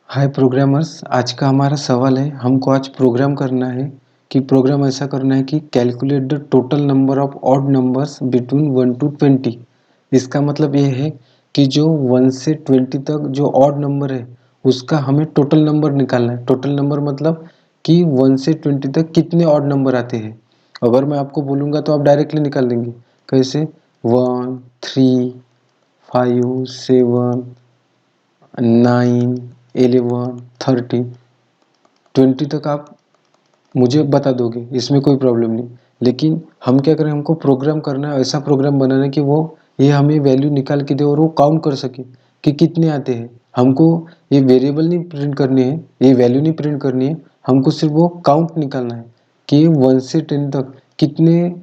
हाय programmers. आज का हमारा सवाल है, हमको आज प्रोग्राम करना है कि प्रोग्राम ऐसा करना है कि calculate the total number of odd numbers between 1 to 20। इसका मतलब ये है कि जो 1 से 20 तक जो ऑड नंबर है उसका हमें टोटल नंबर निकालना है। टोटल नंबर मतलब कि 1 से 20 तक कितने ऑड नंबर आते हैं। अगर मैं आपको बोलूँगा तो आप डायरेक्टली निकाल देंगे। कैसे? 1, 3, 5, 7, 9, 11, 30, 20 तक आप मुझे बता दोगे, इसमें कोई प्रॉब्लम नहीं। लेकिन हम क्या करें, हमको प्रोग्राम करना है, ऐसा प्रोग्राम बनाना है कि वो ये हमें वैल्यू निकाल के दे और वो काउंट कर सके कि कितने आते हैं। हमको ये वेरिएबल नहीं प्रिंट करनी है, ये वैल्यू नहीं प्रिंट करनी है, हमको सिर्फ वो काउंट निकालना है कि 1 से 10 तक कितने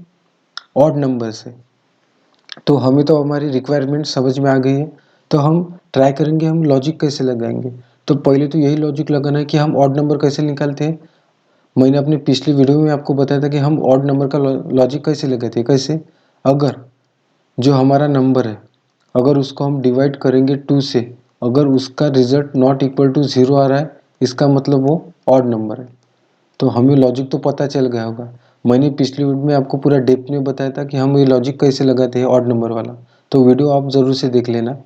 ऑड नंबर्स है। तो हमें तो हमारी रिक्वायरमेंट समझ में आ गई है। तो हम ट्राई करेंगे हम लॉजिक कैसे लगाएंगे। तो पहले तो यही लॉजिक लगाना है कि हम ऑड नंबर कैसे निकालते हैं। मैंने अपनी पिछली वीडियो में आपको बताया था कि हम ऑड नंबर का लॉजिक कैसे लगाते हैं। कैसे? अगर जो हमारा नंबर है, अगर उसको हम डिवाइड करेंगे 2 से, अगर उसका रिजल्ट नॉट इक्वल टू 0 आ रहा है, इसका मतलब वो ऑड नंबर है। तो हमें लॉजिक तो पता चल गया होगा। मैंने पिछली वीडियो में आपको पूरा डेप्थ में बताया था कि हम ये लॉजिक कैसे लगाते हैं ऑड नंबर वाला। तो वीडियो आप ज़रूर से देख लेना।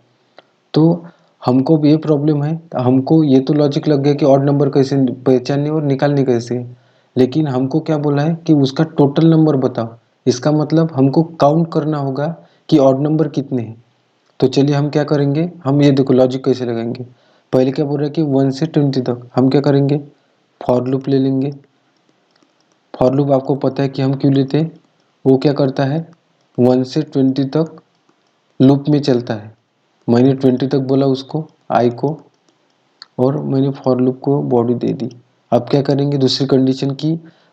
तो हमको भी ये प्रॉब्लम है, हमको ये तो लॉजिक लग गया कि ऑड नंबर कैसे पहचानने और निकालने कैसे। लेकिन हमको क्या बोला है कि उसका टोटल नंबर बताओ। इसका मतलब हमको काउंट करना होगा कि ऑड नंबर कितने हैं। तो चलिए हम क्या करेंगे, हम ये देखो लॉजिक कैसे लगाएंगे। पहले क्या बोल रहा है कि 1 से 20 तक हम क्या करेंगे, फॉर लूप ले लेंगे। फॉर लूप आपको पता है कि हम क्यों लेते हैं। वो क्या करता है, 1 से 20 तक लूप में चलता है। मैंने 20 तक बोला उसको, आई को, और मैंने फॉर लूप को बॉडी दे दी। अब क्या करेंगे, दूसरी कंडीशन की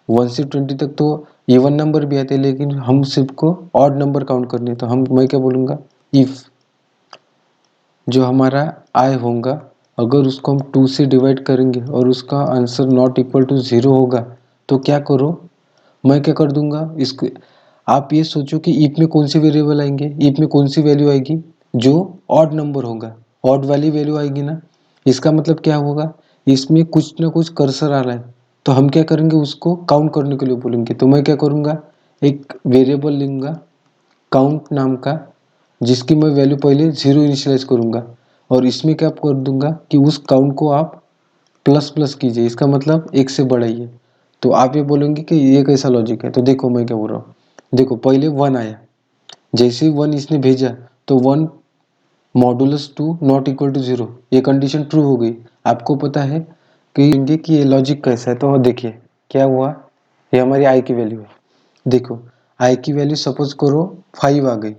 1 से 20 तक तो इवन नंबर भी आते हैं, लेकिन हम सिर्फ को ऑड नंबर काउंट करने हैं। तो मैं क्या बोलूँगा, इफ़ जो हमारा आई होगा, अगर उसको हम 2 से डिवाइड करेंगे और उसका आंसर नॉट इक्वल टू 0 होगा, तो क्या करो, मैं क्या कर दूंगा इसको। आप ये सोचो कि ईफ में कौन सी वेरिएबल आएंगे, ईफ में कौन सी वैल्यू आएगी, जो ऑड नंबर होगा, ऑड वाली वैल्यू आएगी ना। इसका मतलब क्या होगा, इसमें कुछ ना कुछ कर्सर आ रहा है। तो हम क्या करेंगे, उसको काउंट करने के लिए बोलेंगे। तो मैं क्या करूँगा, एक वेरिएबल लूँगा काउंट नाम का, जिसकी मैं वैल्यू पहले 0 इनिशियलाइज करूँगा, और इसमें क्या कर दूंगा कि उस काउंट को आप प्लस प्लस कीजिए। इसका मतलब एक से बढ़ाइए। तो आप ये बोलेंगे कि ये कैसा लॉजिक है। तो देखो मैं क्या बोल रहा हूँ, देखो पहले 1 आया, जैसे ही 1 इसने भेजा तो 1 मॉडुलस 2 नॉट इक्वल टू 0, ये कंडीशन ट्रू हो गई। आपको पता है कि ये लॉजिक कैसा है। तो देखिए क्या हुआ, ये हमारी आई की वैल्यू है। देखो आई की वैल्यू सपोज करो 5 आ गई,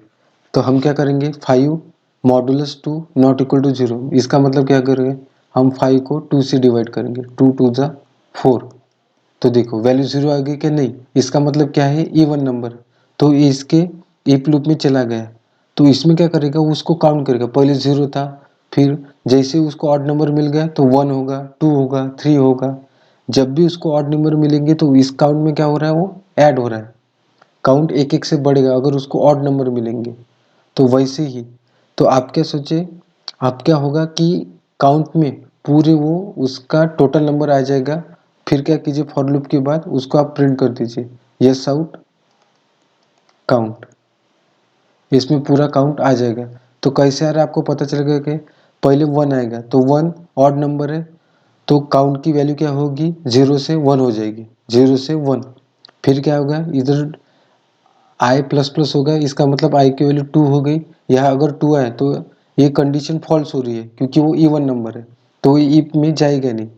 तो हम क्या करेंगे, 5 मॉडुलस 2 नॉट इक्वल टू 0। इसका मतलब क्या करेंगे, हम 5 को 2 से डिवाइड करेंगे, 2 2 जा 4। तो देखो वैल्यू 0 आ गई कि नहीं। इसका मतलब क्या है, इवन नंबर। तो इसके इफ लूप में चला गया, तो इसमें क्या करेगा, उसको काउंट करेगा। पहले 0 था, फिर जैसे उसको ऑड नंबर मिल गया तो 1 होगा, 2 होगा, 3 होगा। जब भी उसको ऑड नंबर मिलेंगे तो इस काउंट में क्या हो रहा है, वो ऐड हो रहा है। काउंट एक एक से बढ़ेगा अगर उसको ऑड नंबर मिलेंगे। तो वैसे ही, तो आप क्या सोचे, आप क्या होगा कि काउंट में पूरे वो उसका टोटल नंबर आ जाएगा। फिर क्या कीजिए, फॉर लूप के बाद उसको आप प्रिंट कर दीजिए, यस आउट काउंट। इसमें पूरा काउंट आ जाएगा। तो कैसे आ रहा है आपको पता चलेगा कि पहले 1 आएगा, तो 1 ऑड नंबर है, तो काउंट की वैल्यू क्या होगी, 0 से 1 हो जाएगी, 0 से 1। फिर क्या होगा, इधर आई प्लस प्लस होगा, इसका मतलब आई की वैल्यू 2 हो गई। यहाँ अगर 2 आए तो ये कंडीशन फॉल्स हो रही है, क्योंकि वो इवन नंबर है, तो ये इफ में जाएगा नहीं।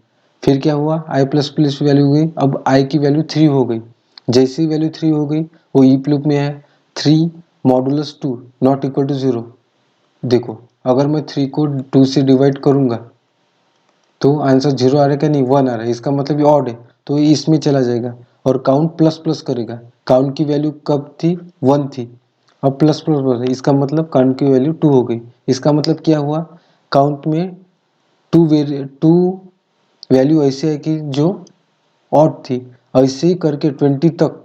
फिर क्या हुआ, आई प्लस प्लस वैल्यू हो गई, अब आई की वैल्यू 3 हो गई। जैसी वैल्यू 3 हो गई, वो इफ लूप में है, 3 मॉडुलस 2 नॉट इक्वल टू 0। देखो अगर मैं 3 को 2 से डिवाइड करूंगा तो आंसर 0 आ रहा है क्या, नहीं 1 आ रहा है। इसका मतलब ये ऑड है, तो ये इसमें चला जाएगा और काउंट प्लस प्लस करेगा। काउंट की वैल्यू कब थी, 1 थी, अब प्लस प्लस प्लस है, इसका मतलब काउंट की वैल्यू 2 हो गई। इसका मतलब क्या हुआ, काउंट में टू वैल्यू ऐसे है कि जो ऑड थी। ऐसे ही करके 20 तक,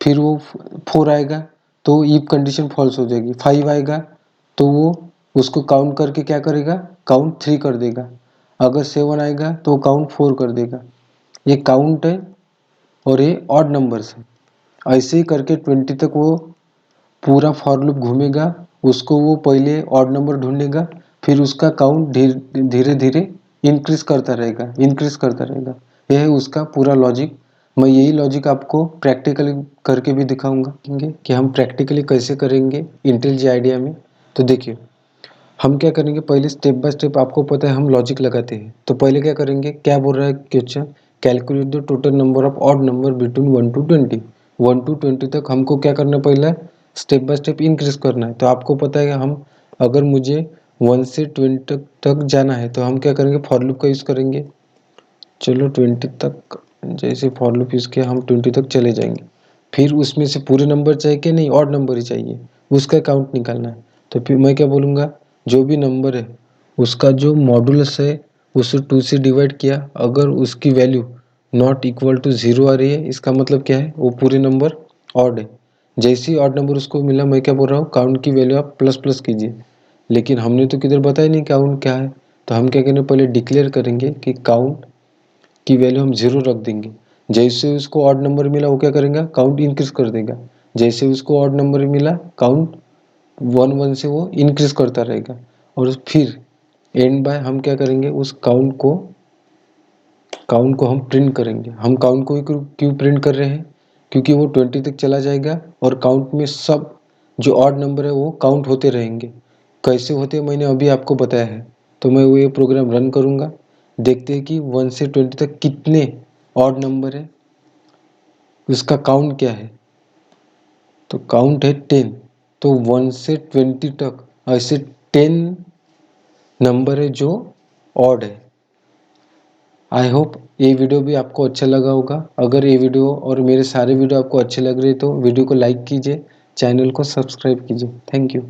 फिर वो 4 आएगा तो इफ कंडीशन फॉल्स हो जाएगी। 5 आएगा तो वो उसको काउंट करके क्या करेगा, काउंट 3 कर देगा। अगर 7 आएगा तो काउंट 4 कर देगा। ये काउंट है और ये ऑड नंबर्स है। ऐसे ही करके 20 तक वो पूरा फॉर लूप घूमेगा, उसको वो पहले ऑड नंबर ढूंढेगा, फिर उसका काउंट धीरे धीरे इंक्रीज करता रहेगा। यह है उसका पूरा लॉजिक। मैं यही लॉजिक आपको प्रैक्टिकली करके भी दिखाऊंगा कि हम प्रैक्टिकली कैसे करेंगे इंटेलिजेंट आइडिया में। तो देखिए हम क्या करेंगे, पहले स्टेप बाय स्टेप आपको पता है हम लॉजिक लगाते हैं। तो पहले क्या करेंगे, क्या बोल रहा है question, calculate the total number of odd number between 1 to 20। 1 to 20 तक हमको क्या करना है, पहले स्टेप बाय स्टेप इंक्रीज करना है। तो आपको पता है हम अगर मुझे 1 से 20 तक जाना है तो हम क्या करेंगे, फॉर लूप का यूज़ करेंगे। चलो 20 तक, जैसे फॉर लूप यूज़ किया हम 20 तक चले जाएंगे। फिर उसमें से पूरे नंबर चाहिए कि नहीं, ऑड नंबर ही चाहिए, उसका काउंट निकालना है। तो फिर मैं क्या बोलूँगा, जो भी नंबर है उसका जो मॉडुलस है उसे 2 से डिवाइड किया, अगर उसकी वैल्यू नॉट इक्वल टू 0 आ रही है, इसका मतलब क्या है, वो पूरे नंबर ऑड है। जैसे ही ऑड नंबर उसको मिला, मैं क्या बोल रहा हूँ, काउंट की वैल्यू आप प्लस प्लस कीजिए। लेकिन हमने तो किधर बताया नहीं काउंट क्या है। तो हम क्या करेंगे, पहले डिक्लेयर करेंगे कि काउंट की वैल्यू हम 0 रख देंगे। जैसे उसको ऑड नंबर मिला वो क्या करेगा, काउंट इंक्रीज कर देगा। जैसे उसको ऑड नंबर मिला, काउंट 1 1 से वो इंक्रीज करता रहेगा। और फिर एंड बाय हम क्या करेंगे, उस काउंट को हम प्रिंट करेंगे। हम काउंट को क्यों प्रिंट कर रहे हैं, क्योंकि वो 20 तक चला जाएगा और काउंट में सब जो ऑड नंबर है वो काउंट होते रहेंगे। कैसे होते मैंने अभी आपको बताया है। तो मैं वो ये प्रोग्राम रन करूँगा, देखते हैं कि 1 से 20 तक कितने ऑड नंबर है, उसका काउंट क्या है। तो काउंट है 10। तो 1 से 20 तक ऐसे 10 नंबर है जो ऑड है। आई होप ये वीडियो भी आपको अच्छा लगा होगा। अगर ये वीडियो और मेरे सारे वीडियो आपको अच्छे लग रहे तो वीडियो को लाइक कीजिए, चैनल को सब्सक्राइब कीजिए। Thank you.